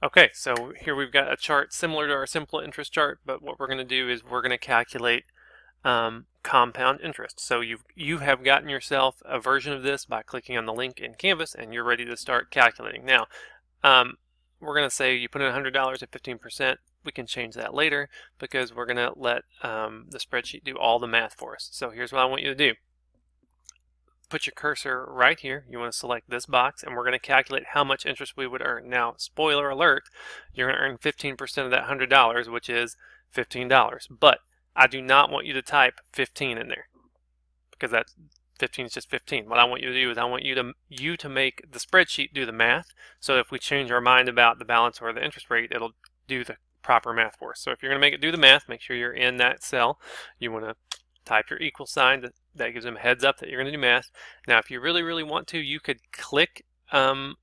Okay, so here we've got a chart similar to our simple interest chart, but what we're going to do is we're going to calculate compound interest. So you have gotten yourself a version of this by clicking on the link in Canvas, and you're ready to start calculating. Now, we're going to say you put in $100 at 15%. We can change that later because we're going to let the spreadsheet do all the math for us. So here's what I want you to do. Put your cursor right here. You want to select this box, and we're going to calculate how much interest we would earn. Now, spoiler alert, you're going to earn 15% of that $100, which is $15. But I do not want you to type 15 in there because that 15 is just 15. What I want you to do is I want you to make the spreadsheet do the math. So if we change our mind about the balance or the interest rate, it'll do the proper math for us. So if you're going to make it do the math, make sure you're in that cell. You want to type your equal sign. That gives them a heads up that you're going to do math. Now, if you really want to, you could click the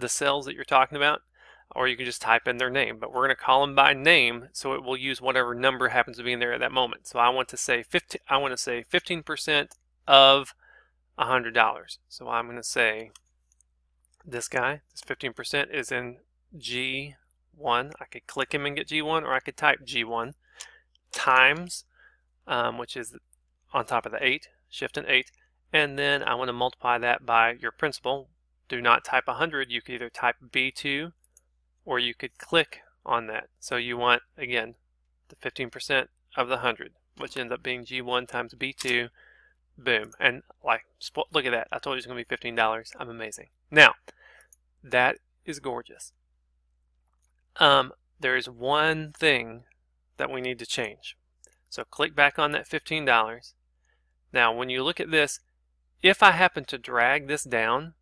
cells that you're talking about, or you can just type in their name. But we're going to call them by name, so it will use whatever number happens to be in there at that moment. So I want to say 15. I want to say 15% of $100. So I'm going to say this guy. This 15% is in G1. I could click him and get G1, or I could type G1 times, which is on top of the 8, shift and 8, and then I want to multiply that by your principal. Do not type 100. You could either type B2 or you could click on that. So you want, again, the 15% of the 100, which ends up being G1 times B2. Boom. And like, look at that. I told you it's going to be $15. I'm amazing. Now, that is gorgeous. There is one thing that we need to change. So click back on that $15. Now, when you look at this, if I happen to drag this down,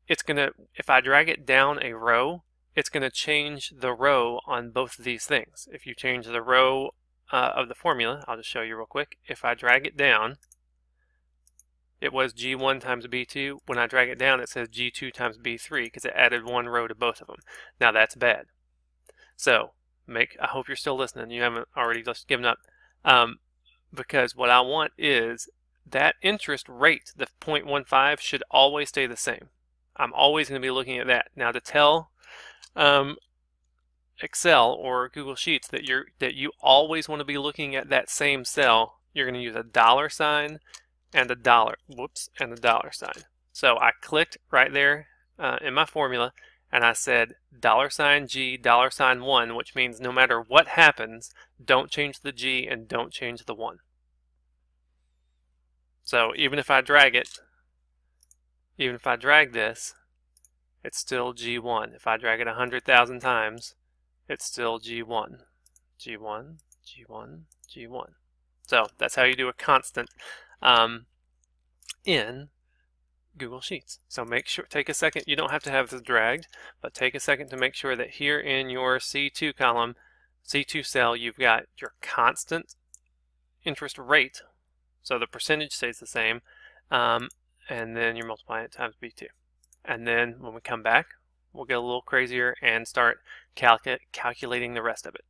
if I drag it down a row, it's going to change the row on both of these things. If you change the row of the formula, I'll just show you real quick. If I drag it down, it was G1 times B2. When I drag it down, it says G2 times B3 because it added one row to both of them. Now, that's bad. So, I hope you're still listening. You haven't already just given up. Because what I want is that interest rate, the 0.15, should always stay the same. I'm always going to be looking at that. Now, to tell Excel or Google Sheets that you always want to be looking at that same cell, you're going to use a dollar sign and a dollar sign. So I clicked right there in my formula, and I said $G, $1, which means no matter what happens, don't change the G and don't change the 1. So even if I drag this, it's still G1. If I drag it 100,000 times, it's still G1. G1, G1, G1. So that's how you do a constant in Google Sheets. So take a second. You don't have to have this dragged, but take a second to make sure that here in your C2 column, C2 cell, you've got your constant interest rate. So the percentage stays the same, and then you're multiplying it times B2. And then when we come back, we'll get a little crazier and start calculating the rest of it.